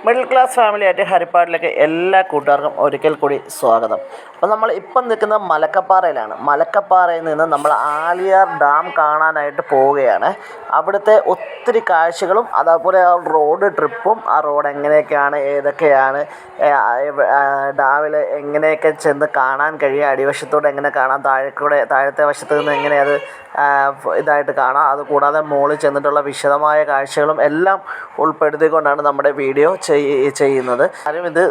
Middle class family ആയിട്ട് ഹരിപ്പാടിലേക്ക് എല്ലാ കൂട്ടുകാർക്കും ഒരിക്കൽ കൂടി സ്വാഗതം. അപ്പോൾ നമ്മൾ ഇപ്പം നിൽക്കുന്നത് മലക്കപ്പാറയിലാണ്. മലക്കപ്പാറയിൽ നിന്ന് നമ്മൾ ആലിയാർ ഡാം കാണാനായിട്ട് പോവുകയാണ്. അവിടുത്തെ ഒത്തിരി കാഴ്ചകളും അതേപോലെ റോഡ് ട്രിപ്പും, ആ റോഡ് എങ്ങനെയൊക്കെയാണ്, ഏതൊക്കെയാണ്, ഡാമിൽ എങ്ങനെയൊക്കെ ചെന്ന് കാണാൻ കഴിയും, അടിവശത്തോടെ എങ്ങനെ കാണാം, താഴത്തെ വശത്ത് നിന്ന് എങ്ങനെ അത് ഇതായിട്ട് കാണാം, അതുകൂടാതെ മുകളിൽ ചെന്നിട്ടുള്ള വിശദമായ കാഴ്ചകളും എല്ലാം ഉൾപ്പെടുത്തിക്കൊണ്ടാണ് നമ്മുടെ വീഡിയോ ചെയ്യുന്നത്. ആരും ഇത്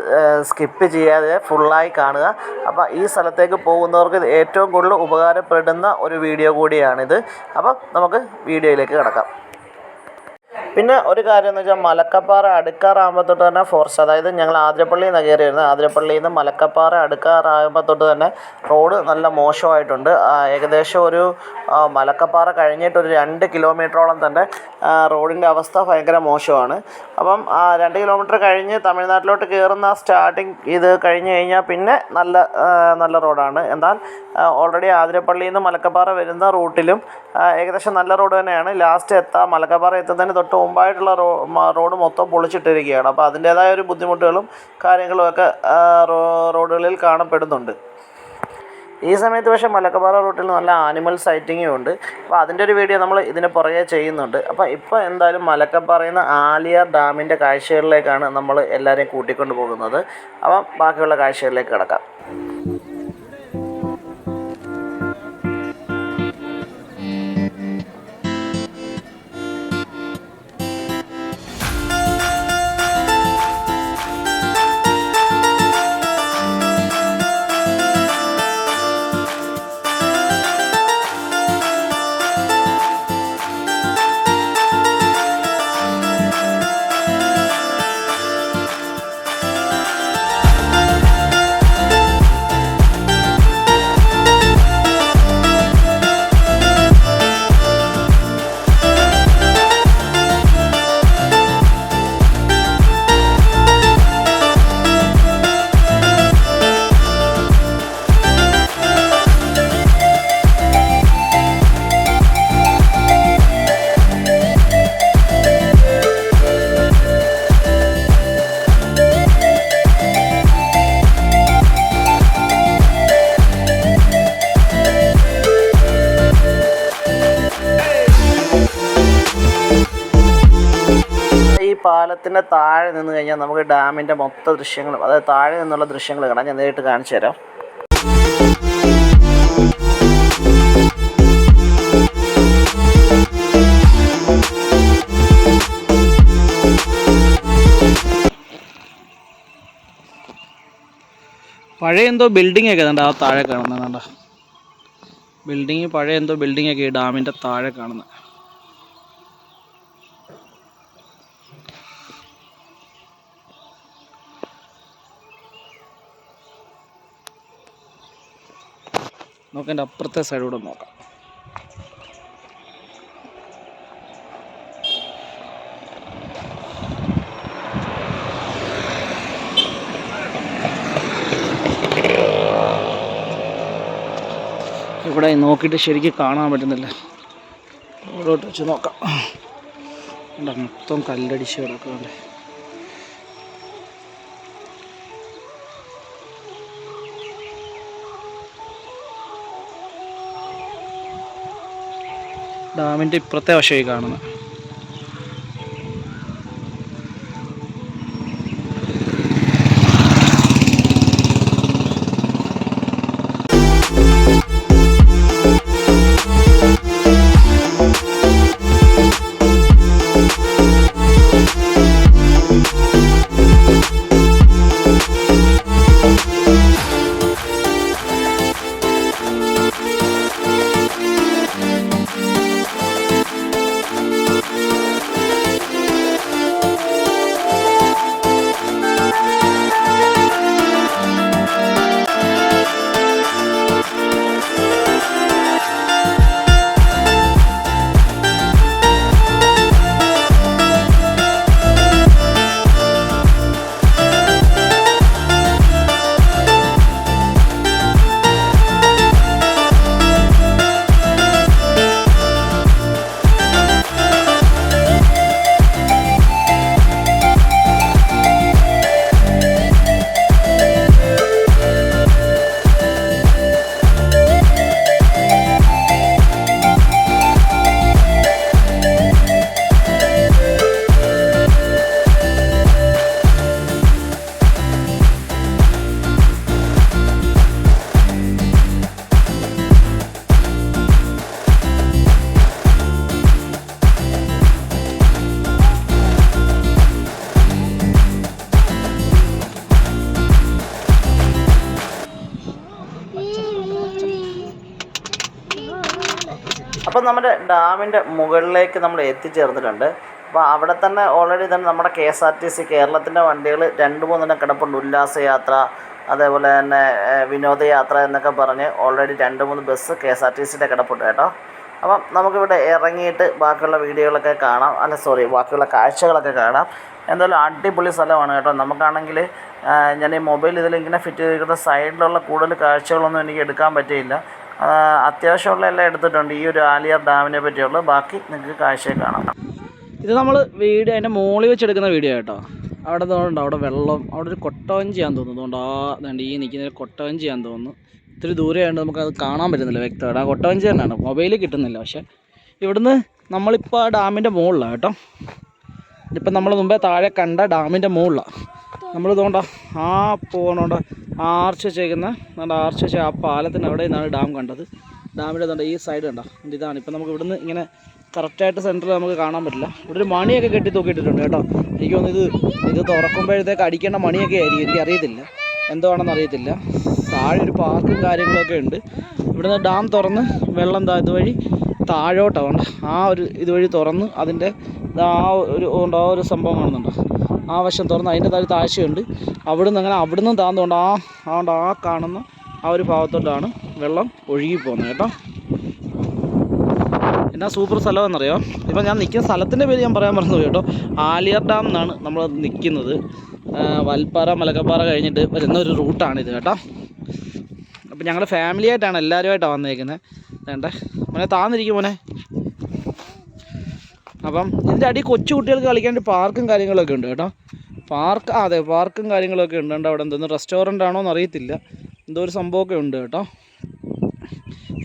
സ്കിപ്പ് ചെയ്യാതെ ഫുള്ളായി കാണുക. അപ്പോൾ ഈ സ്ഥലത്തേക്ക് പോകുന്നവർക്ക് ഏറ്റവും കൂടുതൽ ഉപകാരപ്പെടുന്ന ഒരു വീഡിയോ കൂടിയാണിത്. അപ്പം നമുക്ക് വീഡിയോയിലേക്ക് കിടക്കാം. പിന്നെ ഒരു കാര്യം എന്ന് വെച്ചാൽ മലക്കപ്പാറ അടുക്കാറാകുമ്പോൾ തൊട്ട് തന്നെ ഫോറസ്റ്റ്, അതായത് ഞങ്ങൾ ആതിരപ്പള്ളിയിൽ നിന്നാണ് കയറി വരുന്നത്. ആതിരപ്പള്ളിയിൽ നിന്ന് മലക്കപ്പാറ അടുക്കാറാകുമ്പോൾ തൊട്ട് തന്നെ റോഡ് നല്ല മോശമായിട്ടുണ്ട്. ഏകദേശം ഒരു മലക്കപ്പാറ കഴിഞ്ഞിട്ടൊരു 2 കിലോമീറ്ററോളം തന്നെ റോഡിൻ്റെ അവസ്ഥ ഭയങ്കര മോശമാണ്. അപ്പം 2 കിലോമീറ്റർ കഴിഞ്ഞ് തമിഴ്നാട്ടിലോട്ട് കയറുന്ന സ്റ്റാർട്ടിങ് ഇത് കഴിഞ്ഞ് കഴിഞ്ഞാൽ പിന്നെ നല്ല റോഡാണ്. എന്നാൽ ഓൾറെഡി ആതിരപ്പള്ളിയിൽ നിന്ന് മലക്കപ്പാറ വരുന്ന റൂട്ടിലും ഏകദേശം നല്ല റോഡ് തന്നെയാണ്. ലാസ്റ്റ് മലക്കപ്പാറ എത്തുന്നതിന് തൊട്ട് മുമ്പായിട്ടുള്ള റോഡ് മൊത്തം പൊളിച്ചിട്ടിരിക്കുകയാണ്. അപ്പോൾ അതിൻ്റേതായ ഒരു ബുദ്ധിമുട്ടുകളും കാര്യങ്ങളുമൊക്കെ റോഡുകളിൽ കാണപ്പെടുന്നുണ്ട്. ഈ സമയത്ത് പക്ഷേ മലക്കപ്പാറ റൂട്ടിൽ നല്ല ആനിമൽ സൈറ്റിങ്ങും ഉണ്ട്. അപ്പോൾ അതിൻ്റെ ഒരു വീഡിയോ നമ്മൾ ഇതിന് പുറകെ ചെയ്യുന്നുണ്ട്. അപ്പോൾ ഇപ്പോൾ എന്തായാലും മലക്കപ്പാറയിൽ നിന്ന് ആലിയാർ ഡാമിൻ്റെ കാഴ്ചകളിലേക്കാണ് നമ്മൾ എല്ലാവരെയും കൂട്ടിക്കൊണ്ട് പോകുന്നത്. അപ്പം ബാക്കിയുള്ള കാഴ്ചകളിലേക്ക് കിടക്കാം. പാലത്തിൻ്റെ താഴെ നിന്ന് കഴിഞ്ഞാൽ നമുക്ക് ഡാമിൻ്റെ മൊത്ത ദൃശ്യങ്ങളും, അതായത് താഴെ നിന്നുള്ള ദൃശ്യങ്ങൾ കാണാം. ഞാൻ നേരിട്ട് കാണിച്ചു തരാം. പഴയ എന്തോ ബിൽഡിംഗ് ഒക്കെ ഉണ്ട് ആ താഴെ കാണുന്നുണ്ട്. പഴയ എന്തോ ബിൽഡിംഗ് ഒക്കെ ഡാമിൻ്റെ താഴെ കാണുന്നത്. നമുക്ക് എൻ്റെ അപ്പുറത്തെ സൈഡിലൂടെ നോക്കാം. ഇവിടെ നോക്കിയിട്ട് ശരിക്കും കാണാൻ പറ്റുന്നില്ല. ഇവിടോട്ട് വെച്ച് നോക്കാം. മൊത്തം കല്ലടിച്ച് കിടക്കുന്നുണ്ട്. ഡാമിൻ്റെ ഇപ്പുറത്തെ വശമായി കാണുന്നത്. ഇപ്പം നമ്മുടെ ഡാമിൻ്റെ മുകളിലേക്ക് നമ്മൾ എത്തിച്ചേർന്നിട്ടുണ്ട്. അപ്പോൾ അവിടെ തന്നെ ഓൾറെഡി തന്നെ നമ്മുടെ KSRTC കേരളത്തിൻ്റെ വണ്ടികൾ 2-3 കിടപ്പുണ്ട്. ഉല്ലാസയാത്ര, അതേപോലെ തന്നെ വിനോദയാത്ര എന്നൊക്കെ പറഞ്ഞ് ഓൾറെഡി 2-3 ബസ് KSRTCയുടെ കിടപ്പുണ്ട് കേട്ടോ. അപ്പം നമുക്കിവിടെ ഇറങ്ങിയിട്ട് ബാക്കിയുള്ള വീഡിയോകളൊക്കെ കാണാം, ബാക്കിയുള്ള കാഴ്ചകളൊക്കെ കാണാം. എന്തായാലും അടിപൊളി സ്ഥലമാണ് കേട്ടോ. നമുക്കാണെങ്കിൽ ഞാൻ ഈ മൊബൈൽ ഇതിലിങ്ങനെ ഫിറ്റ് ചെയ്തിരിക്കുന്ന സൈഡിലുള്ള കൂടുതൽ കാഴ്ചകളൊന്നും എനിക്ക് എടുക്കാൻ പറ്റിയില്ല. അത്യാവശ്യമുള്ള എല്ലാം എടുത്തിട്ടുണ്ട്. ഈ ഒരു ആലിയാർ ഡാമിനെ പറ്റിയുള്ള ബാക്കി നിങ്ങൾക്ക് കാഴ്ച കാണാം. ഇത് നമ്മൾ വീഡിയോ അതിൻ്റെ മുകളിൽ വെച്ചെടുക്കുന്ന വീഡിയോ കേട്ടോ. അവിടെ തോന്നുന്നുണ്ട്, അവിടെ വെള്ളം, അവിടെ ഒരു കൊട്ടവഞ്ചിയാന്ന് തോന്നുന്നു. അതുകൊണ്ട് ഈ നിൽക്കുന്ന കൊട്ടവഞ്ചിയാന്ന് തോന്നുന്നു. ഇത്തിരി ദൂരെയായതുകൊണ്ട് നമുക്കത് കാണാൻ പറ്റുന്നില്ല വ്യക്തമായിട്ട്. ആ കൊട്ടവഞ്ചി തന്നെയാണ്, മൊബൈലിൽ കിട്ടുന്നില്ല. പക്ഷേ ഇവിടുന്ന് നമ്മളിപ്പോൾ ആ ഡാമിൻ്റെ മുകളിലാണ് കേട്ടോ. ഇപ്പം നമ്മൾ മുമ്പേ താഴെ കണ്ട ഡാമിൻ്റെ മുകളിലാണ് നമ്മൾ. തോണ്ട ആ പോകണോണ്ട് ആർച്ച് വെച്ചേക്കുന്ന ആർച്ച് വെച്ച ആ പാലത്തിന് അവിടെ നിന്നാണ് ഡാം കണ്ടത്. ഡാമിൻ്റെ തോണ്ട ഈ സൈഡ് കണ്ടോ, ഇതാണ്. ഇപ്പം നമുക്ക് ഇവിടുന്ന് ഇങ്ങനെ കറക്റ്റായിട്ട് സെൻറ്ററിൽ നമുക്ക് കാണാൻ പറ്റില്ല. ഇവിടെ ഒരു മണിയൊക്കെ കെട്ടി തൂക്കിയിട്ടിട്ടുണ്ട് കേട്ടോ. എനിക്ക് തോന്നുന്നു ഇത് തുറക്കുമ്പോഴത്തേക്ക് അടിക്കേണ്ട മണിയൊക്കെ ആയിരിക്കും, എനിക്കറിയത്തില്ല എന്താണെന്ന് അറിയത്തില്ല. താഴെ ഒരു പാർക്കും കാര്യങ്ങളൊക്കെ ഉണ്ട്. ഇവിടുന്ന് ഡാം തുറന്ന് വെള്ളം ഇതുവഴി താഴോട്ടാണ്, ആ ഒരു ഇതുവഴി തുറന്ന് അതിൻ്റെ ആ ഒരു സംഭവം കാണുന്നുണ്ടോ, ആ വശം തുറന്ന് അതിൻ്റെ താഴ്ചയുണ്ട്. അവിടുന്ന് താന്നുകൊണ്ട് ആ കാണുന്ന ആ ഒരു ഭാഗത്തോട്ടാണ് വെള്ളം ഒഴുകി പോകുന്നത് കേട്ടോ. എന്നാ സൂപ്പർ സ്ഥലമെന്നറിയോ. ഇപ്പം ഞാൻ നിൽക്കുന്ന സ്ഥലത്തിൻ്റെ പേര് ഞാൻ പറയാൻ മറന്നു കേട്ടോ. ആലിയാർ ഡാം എന്നാണ് നമ്മൾ നിൽക്കുന്നത്. വൽപ്പാറ മലക്കപ്പാറ കഴിഞ്ഞിട്ട് വരുന്ന ഒരു റൂട്ടാണിത് കേട്ടോ. അപ്പം ഞങ്ങൾ ഫാമിലി ആയിട്ടാണ്, എല്ലാവരുമായിട്ടാണ് വന്നേക്കുന്നത്. വേണ്ടേ മോനെ, താന്നിരിക്കും മോനെ. അപ്പം ഇതിൻ്റെ അടി കൊച്ചു കുട്ടികൾക്ക് കളിക്കാൻ പാർക്കും കാര്യങ്ങളൊക്കെ ഉണ്ട് കേട്ടോ. പാർക്കും കാര്യങ്ങളൊക്കെ ഉണ്ട്. അവിടെ എന്തോന്ന് റെസ്റ്റോറൻ്റ് ആണോ എന്ന് അറിയത്തില്ല, എന്തോ ഒരു സംഭവമൊക്കെ ഉണ്ട് കേട്ടോ.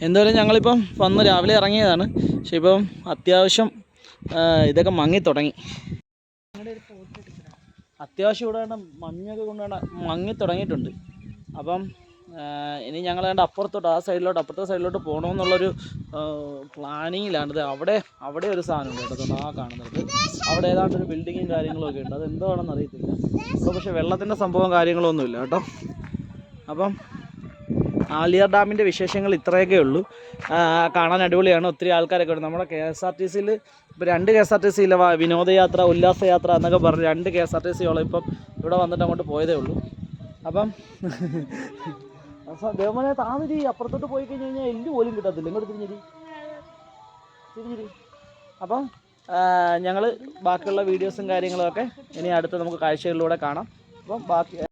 എന്തായാലും ഞങ്ങളിപ്പം വന്ന് രാവിലെ ഇറങ്ങിയതാണ്. പക്ഷെ ഇപ്പം അത്യാവശ്യം ഇതൊക്കെ മങ്ങി തുടങ്ങി. അത്യാവശ്യം ഇവിടെ മഞ്ഞൊക്കെ കൊണ്ടുവേണ്ട മങ്ങി തുടങ്ങിയിട്ടുണ്ട്. അപ്പം ഇനി ഞങ്ങൾ അപ്പുറത്തെ സൈഡിലോട്ട് പോകണമെന്നുള്ളൊരു പ്ലാനിങ്ങിലാണിത്. അവിടെ ഒരു സാധനം ഉണ്ട് കേട്ടോ, ആ കാണുന്നത്. അവിടെ ഏതാണ്ട് ഒരു ബിൽഡിങ്ങും കാര്യങ്ങളൊക്കെ ഉണ്ട്. അത് എന്താണെന്ന് അറിയത്തില്ല. ഇപ്പോൾ പക്ഷേ വെള്ളത്തിൻ്റെ സംഭവം കാര്യങ്ങളൊന്നുമില്ല കേട്ടോ. അപ്പം ആലിയാർ ഡാമിൻ്റെ വിശേഷങ്ങൾ ഇത്രയൊക്കെ ഉള്ളൂ. കാണാൻ അടിപൊളിയാണ്. ഒത്തിരി ആൾക്കാരൊക്കെ ഉണ്ട്. നമ്മുടെ KSRTCയിൽ ഇപ്പോൾ 2 KSRTC വിനോദയാത്ര, ഉല്ലാസയാത്ര എന്നൊക്കെ പറഞ്ഞ് 2 KSRTCയോളം ഇപ്പം ഇവിടെ വന്നിട്ട് അങ്ങോട്ട് പോയതേ ഉള്ളൂ. അപ്പം ദേവമനെ താന്നിരി അപ്പുറത്തോട്ട് പോയി കഴിഞ്ഞ് കഴിഞ്ഞാൽ എല്ല് പോലും കിട്ടത്തില്ല. ഇങ്ങോട്ട് തിരിഞ്ഞിരി. അപ്പം ഞങ്ങൾ ബാക്കിയുള്ള വീഡിയോസും കാര്യങ്ങളൊക്കെ ഇനി അടുത്ത് നമുക്ക് കാഴ്ചകളിലൂടെ കാണാം. അപ്പം ബാക്കി